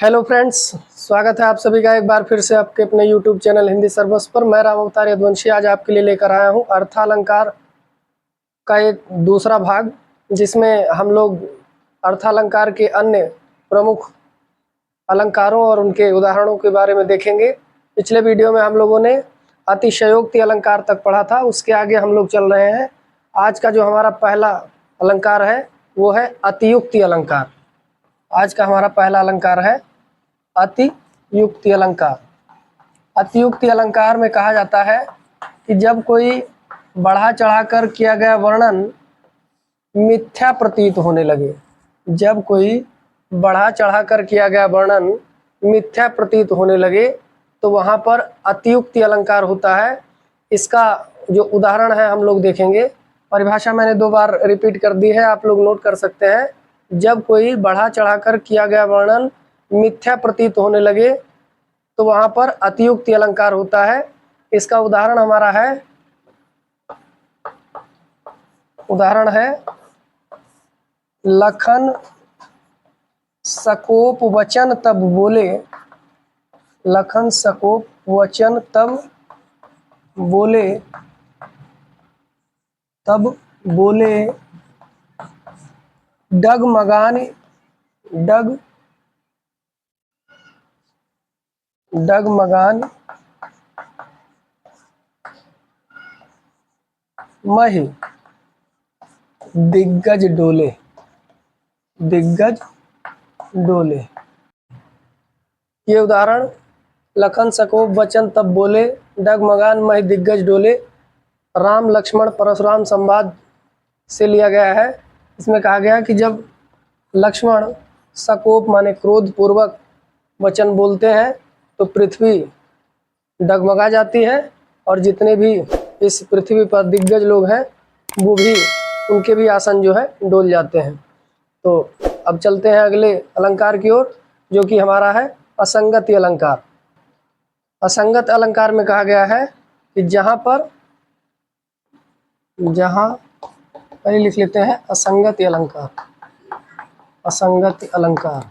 Hello friends, स्वागत है आप सभी का एक बार फिर से आपके अपने यूट्यूब चैनल हिंदी सर्वस्व पर। मैं राम अवतार यदुवंशी आज आपके लिए लेकर आया हूं अर्थालंकार का एक दूसरा भाग, जिसमें हम लोग अर्थालंकार के अन्य प्रमुख अलंकारों और उनके उदाहरणों के बारे में देखेंगे। पिछले वीडियो में हम लोगों ने अतिशयोक्ति अलंकार तक पढ़ा था, उसके आगे हम लोग चल रहे हैं। आज का जो हमारा पहला अलंकार है वो है अतियुक्ति अलंकार। आज का हमारा पहला अलंकार है अतियुक्ति अलंकार। अतियुक्ति अलंकार में कहा जाता है कि जब कोई बढ़ा चढ़ाकर किया गया वर्णन मिथ्या प्रतीत होने लगे, जब कोई बढ़ा चढ़ाकर किया गया वर्णन मिथ्या प्रतीत होने लगे तो वहाँ पर अतियुक्ति अलंकार होता है। इसका जो उदाहरण है हम लोग देखेंगे। परिभाषा मैंने 2 बार रिपीट कर दी है, आप लोग नोट कर सकते हैं। जब कोई बढ़ा चढ़ाकर किया गया वर्णन मिथ्या प्रतीत होने लगे तो वहाँ पर अतियुक्ति अलंकार होता है। इसका उदाहरण हमारा है, उदाहरण है लखन सकोप वचन तब बोले, लखन सकोप वचन तब बोले, तब बोले डगमगान डगमगान महि दिग्गज डोले, दिग्गज डोले। ये उदाहरण लखन सकोप वचन तब बोले डगमगान महि दिग्गज डोले राम लक्ष्मण परशुराम संवाद से लिया गया है। इसमें कहा गया कि जब लक्ष्मण सकोप माने क्रोध पूर्वक वचन बोलते हैं तो पृथ्वी डगमगा जाती है और जितने भी इस पृथ्वी पर दिग्गज लोग हैं वो भी, उनके भी आसन जो है डोल जाते हैं। तो अब चलते हैं अगले अलंकार की ओर, जो कि हमारा है असंगति अलंकार। असंगत अलंकार में कहा गया है कि जहाँ पहले लिख लेते हैं असंगति अलंकार। असंगति अलंकार,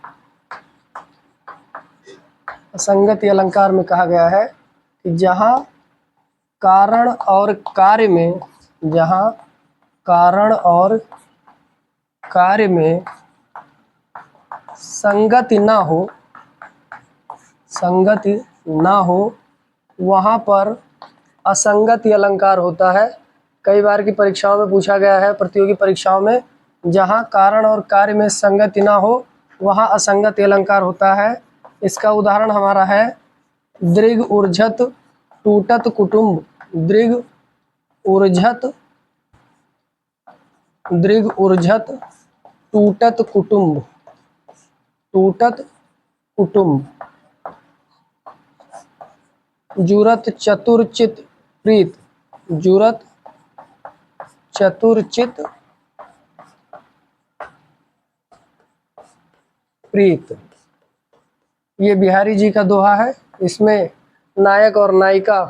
असंगति अलंकार में कहा गया है कि जहाँ कारण और कार्य में, जहाँ कारण और कार्य में संगति ना हो, संगति ना हो, वहाँ पर असंगति अलंकार होता है। कई बार की परीक्षाओं में पूछा गया है, प्रतियोगी परीक्षाओं में, जहाँ कारण और कार्य में संगति ना हो वहाँ असंगति अलंकार होता है। इसका उदाहरण हमारा है दृग ऊर्झत टूटत कुटुंब, दृग ऊर्झत टूटत कुटुंब, टूटत कुटुंब। जुरत चतुरचित प्रीत, जुरत चतुरचित प्रीत। ये बिहारी जी का दोहा है। इसमें नायक और नायिका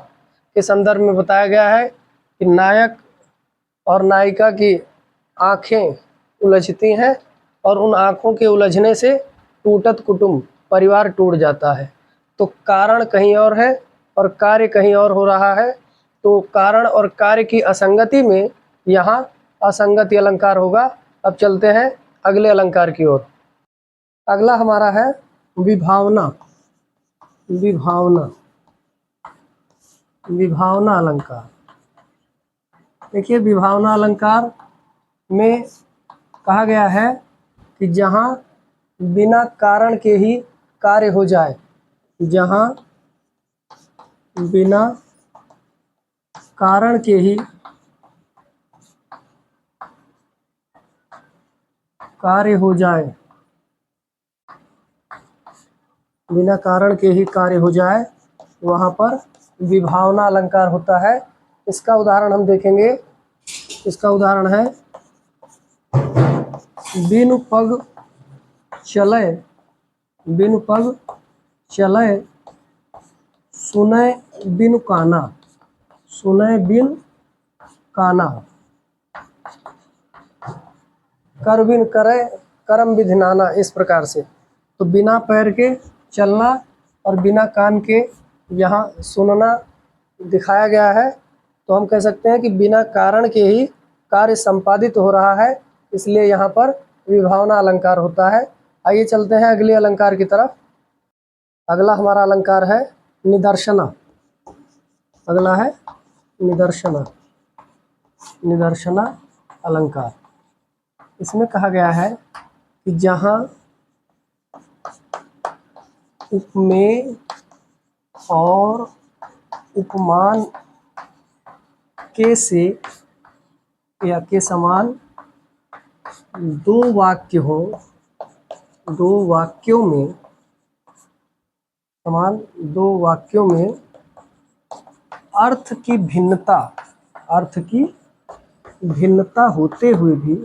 के संदर्भ में बताया गया है कि नायक और नायिका की आँखें उलझती हैं और उन आँखों के उलझने से टूटत कुटुंब, परिवार टूट जाता है। तो कारण कहीं और है और कार्य कहीं और हो रहा है, तो कारण और कार्य की असंगति में यहाँ असंगति अलंकार होगा। अब चलते हैं अगले अलंकार की ओर। अगला हमारा है विभावना। विभावना, विभावना अलंकार। देखिए, विभावना अलंकार में कहा गया है कि जहाँ बिना कारण के ही कार्य हो जाए, जहाँ बिना कारण के ही कार्य हो जाए, बिना कारण के ही कार्य हो जाए, वहाँ पर विभावना अलंकार होता है। इसका उदाहरण हम देखेंगे। इसका उदाहरण है बिनु पग चले, बिनु पग चले सुनय बिनु काना, सुनय बिन काना। कर बिन करे करम विधि नाना, इस प्रकार से तो बिना पैर के चलना और बिना कान के यहाँ सुनना दिखाया गया है। तो हम कह सकते हैं कि बिना कारण के ही कार्य संपादित हो रहा है, इसलिए यहाँ पर विभावना अलंकार होता है। आइए चलते हैं अगले अलंकार की तरफ। अगला हमारा अलंकार है निदर्शना। अगला है निदर्शना। निदर्शना अलंकार। इसमें कहा गया है कि जहाँ उपमेय और उपमान के से या के समान दो वाक्य हो, दो वाक्यों में, समान दो वाक्यों में अर्थ की भिन्नता, अर्थ की भिन्नता होते हुए भी,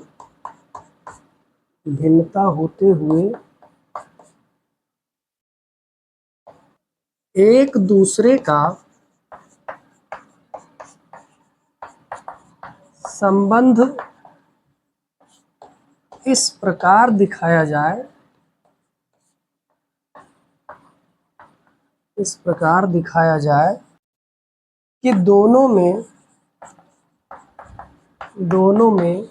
भिन्नता होते हुए एक दूसरे का संबंध इस प्रकार दिखाया जाए, इस प्रकार दिखाया जाए कि दोनों में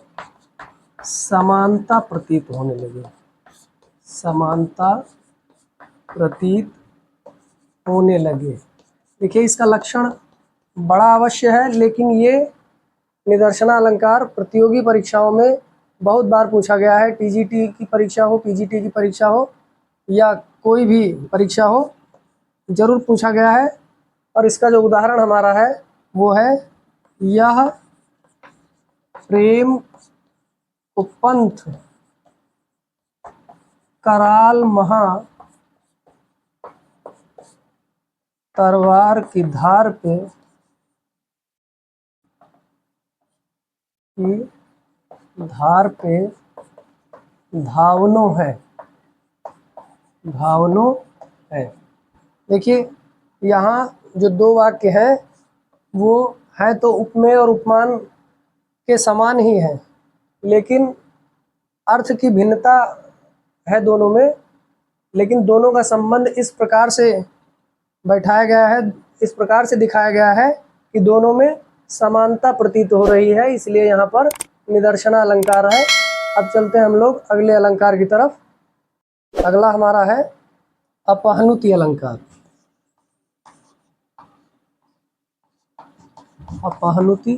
समानता प्रतीत होने लगे, समानता प्रतीत होने लगे। देखिए इसका लक्षण बड़ा अवश्य है, लेकिन ये निदर्शना अलंकार प्रतियोगी परीक्षाओं में बहुत बार पूछा गया है। टीजीटी की परीक्षा हो, पीजीटी की परीक्षा हो या कोई भी परीक्षा हो, जरूर पूछा गया है। और इसका जो उदाहरण हमारा है वो है यह प्रेम उपंथ कराल महा तलवार की धार पे धावनो है, धावनो है। देखिए यहाँ जो दो वाक्य हैं वो है तो उपमेय और उपमान के समान ही है, लेकिन अर्थ की भिन्नता है दोनों में। लेकिन दोनों का संबंध इस प्रकार से बैठाया गया है, इस प्रकार से दिखाया गया है कि दोनों में समानता प्रतीत हो रही है, इसलिए यहाँ पर निदर्शना अलंकार है। अब चलते हैं हम लोग अगले अलंकार की तरफ। अगला हमारा है अपहनुति अलंकार। अपहनुति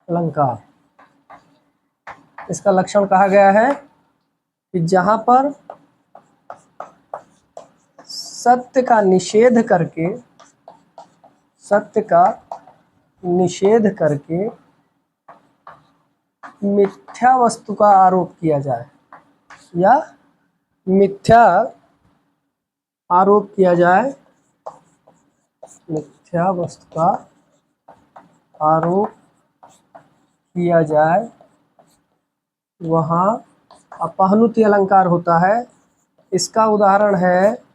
अलंकार। इसका लक्षण कहा गया है कि जहाँ पर सत्य का निषेध करके, सत्य का निषेध करके मिथ्या वस्तु का आरोप किया जाए या मिथ्या आरोप किया जाए, मिथ्या वस्तु का आरोप किया जाए, वहाँ अपहनुति अलंकार होता है। इसका उदाहरण है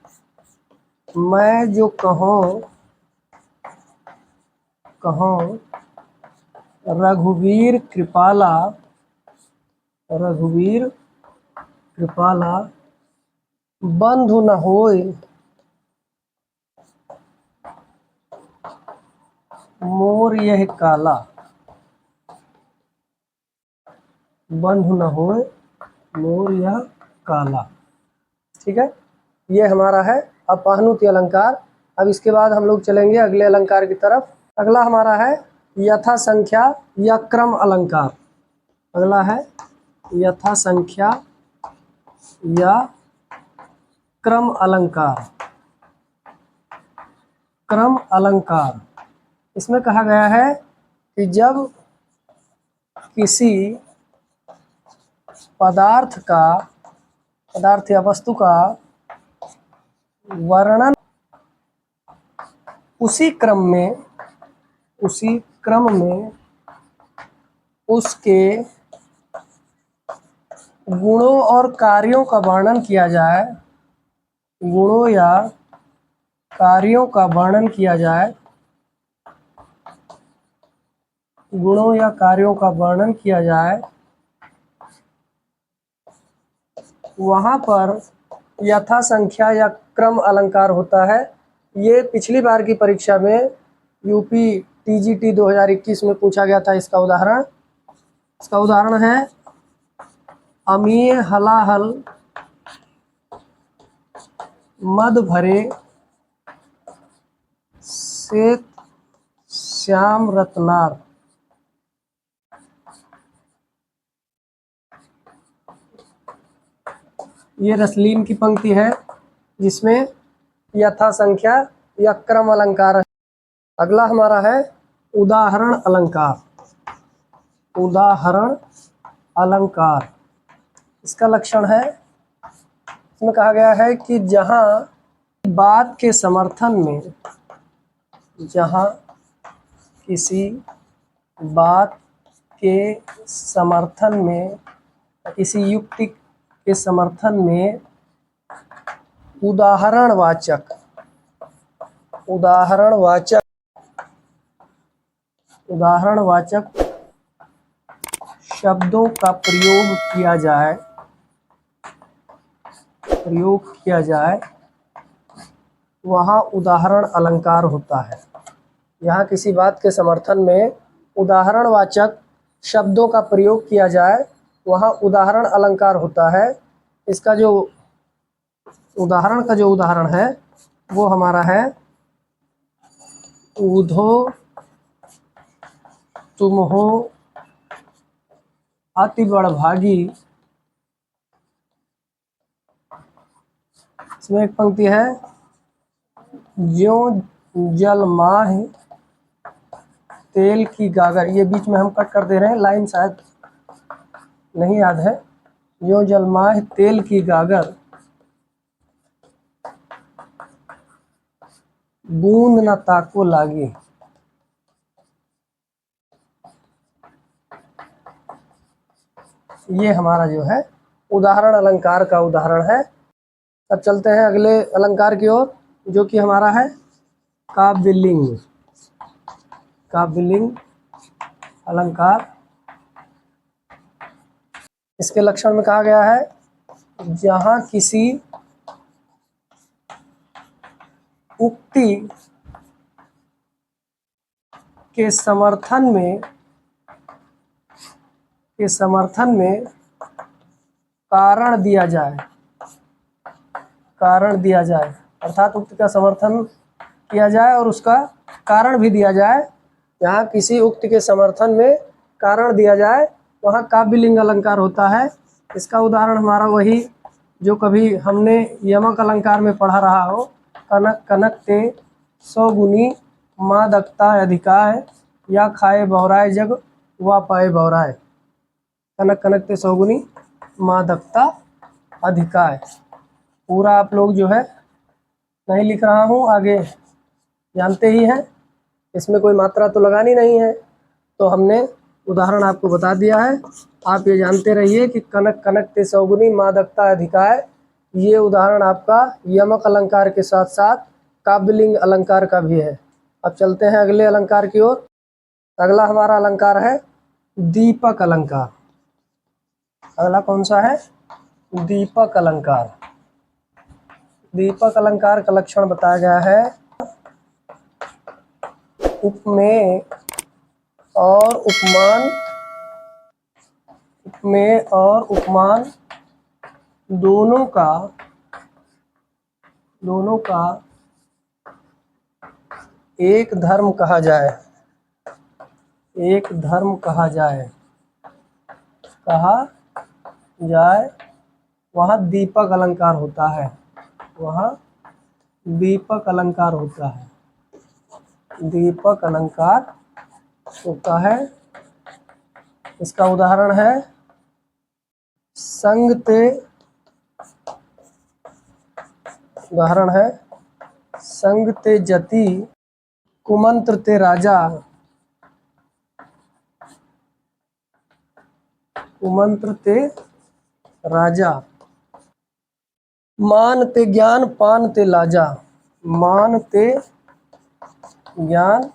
मैं जो कहूँ रघुवीर कृपाला, रघुवीर कृपाला बंधु न होय मोर यह काला, बंधु न होय मोर यह काला। ठीक है, ये हमारा है अपहनुति अलंकार। अब इसके बाद हम लोग चलेंगे अगले अलंकार की तरफ। अगला हमारा है यथा संख्या या क्रम अलंकार। अगला है यथा संख्या या क्रम अलंकार। क्रम अलंकार। इसमें कहा गया है कि जब किसी पदार्थ का, पदार्थ या वस्तु का वर्णन उसी क्रम में उसके गुणों और कार्यों का वर्णन किया जाए, गुणों या कार्यों का वर्णन किया जाए, गुणों या कार्यों का वर्णन किया जाए, वहाँ पर यथा संख्या या क्रम अलंकार होता है। ये पिछली बार की परीक्षा में यूपी टीजीटी 2021 में पूछा गया था। इसका उदाहरण है अमीय हलाहल मद भरे श्वेत श्याम रत्नार। ये रसलीन की पंक्ति है जिसमें यथा संख्या या क्रम अलंकार है। अगला हमारा है उदाहरण अलंकार। उदाहरण अलंकार, इसका लक्षण है, इसमें कहा गया है कि जहाँ बात के समर्थन में, जहाँ किसी बात के समर्थन में, किसी युक्ति के समर्थन में उदाहरणवाचक शब्दों का प्रयोग किया जाए वहाँ उदाहरण अलंकार होता है। यहाँ किसी बात के समर्थन में उदाहरणवाचक शब्दों का प्रयोग किया जाए वहाँ उदाहरण अलंकार होता है। इसका जो उदाहरण है वो हमारा है ऊधो तुम हो अति बड़भागी। इसमें एक पंक्ति है ज्यों जलमाह तेल की गागर। ये बीच में हम कट कर दे रहे हैं, लाइन शायद नहीं याद है। ज्यों जलमाह तेल की गागर बूंद न ताको लागी। ये हमारा जो है उदाहरण अलंकार का उदाहरण है। अब चलते हैं अगले अलंकार की ओर, जो कि हमारा है काव्यलिंग अलंकार। इसके लक्षण में कहा गया है जहाँ किसी उक्ति के समर्थन में कारण दिया जाए, अर्थात उक्ति का समर्थन किया जाए और उसका कारण भी दिया जाए। यहाँ किसी उक्ति के समर्थन में कारण दिया जाए वहाँ काव्यलिंग अलंकार होता है। इसका उदाहरण हमारा वही जो कभी हमने यमक अलंकार में पढ़ा रहा हो, कनक कनक ते 100 गुनी मादकता अधिकाय या खाए बौराए जग वा पाए बौराए। कनक कनक ते 100 गुनी मादकता अधिकाय। पूरा आप लोग जो है नहीं लिख रहा हूँ, आगे जानते ही हैं, इसमें कोई मात्रा तो लगानी नहीं है। तो हमने उदाहरण आपको बता दिया है, आप ये जानते रहिए कि कनक कनक ते 100 गुनी मादकता अधिकाय, ये उदाहरण आपका यमक अलंकार के साथ साथ काव्यलिंग अलंकार का भी है। अब चलते हैं अगले अलंकार की ओर। अगला हमारा अलंकार है दीपक अलंकार। अगला कौन सा है? दीपक अलंकार। दीपक अलंकार का लक्षण बताया गया है उपमेय और उपमान दोनों का एक धर्म कहा जाए वहाँ दीपक अलंकार होता है। दीपक अलंकार होता है। इसका उदाहरण है संग ते जति कुमंत्र ते राजा मान ते ज्ञान पान ते लाजा। मान ते ज्ञान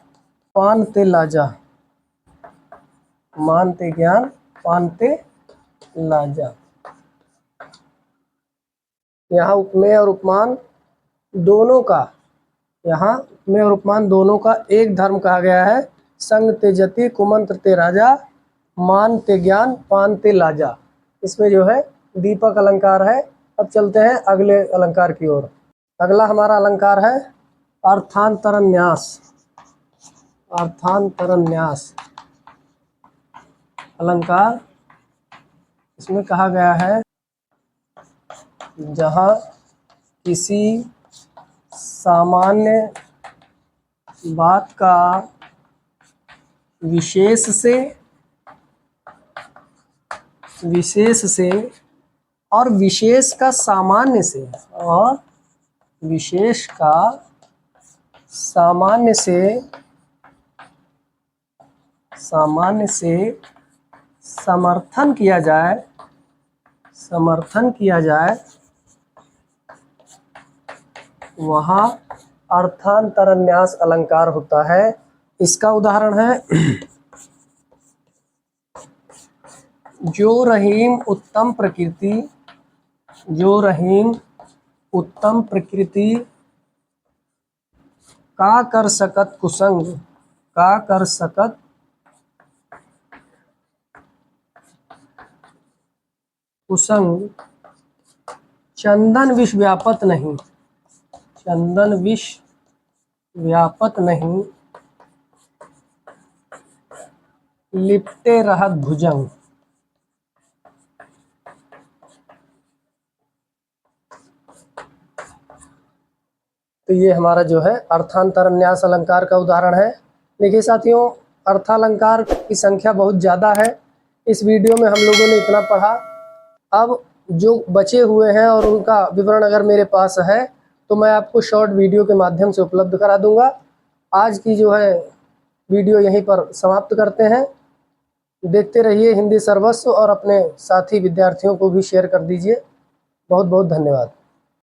पान ते लाजा। मान ते ज्ञान पान ते लाजा। यहाँ उपमेय और उपमान दोनों का, यहाँ उपमेय और उपमान दोनों का एक धर्म कहा गया है। संग ते जति कुमंत्र ते राजा, मान ते ज्ञान पान ते लाजा। इसमें जो है दीपक अलंकार है। अब चलते हैं अगले अलंकार की ओर। अगला हमारा अलंकार है अर्थांतरन्यास। अर्थांतरन्यास अलंकार, इसमें कहा गया है जहाँ किसी सामान्य बात का विशेष से और विशेष का सामान्य से, और विशेष का सामान्य से समर्थन किया जाए, वहाँ अर्थांतरन्यास अलंकार होता है। इसका उदाहरण है जो रहीम उत्तम प्रकृति का कर सकत कुसंग, चंदन विष व्यापत नहीं, लिपटे रहत भुजंग। तो ये हमारा जो है अर्थांतरन्यास अलंकार का उदाहरण है। देखिए साथियों, अर्थालंकार की संख्या बहुत ज़्यादा है। इस वीडियो में हम लोगों ने इतना पढ़ा। अब जो बचे हुए हैं और उनका विवरण अगर मेरे पास है तो मैं आपको शॉर्ट वीडियो के माध्यम से उपलब्ध करा दूंगा। आज की जो है वीडियो यहीं पर समाप्त करते हैं। देखते रहिए हिंदी सर्वस्व और अपने साथी विद्यार्थियों को भी शेयर कर दीजिए। बहुत बहुत धन्यवाद।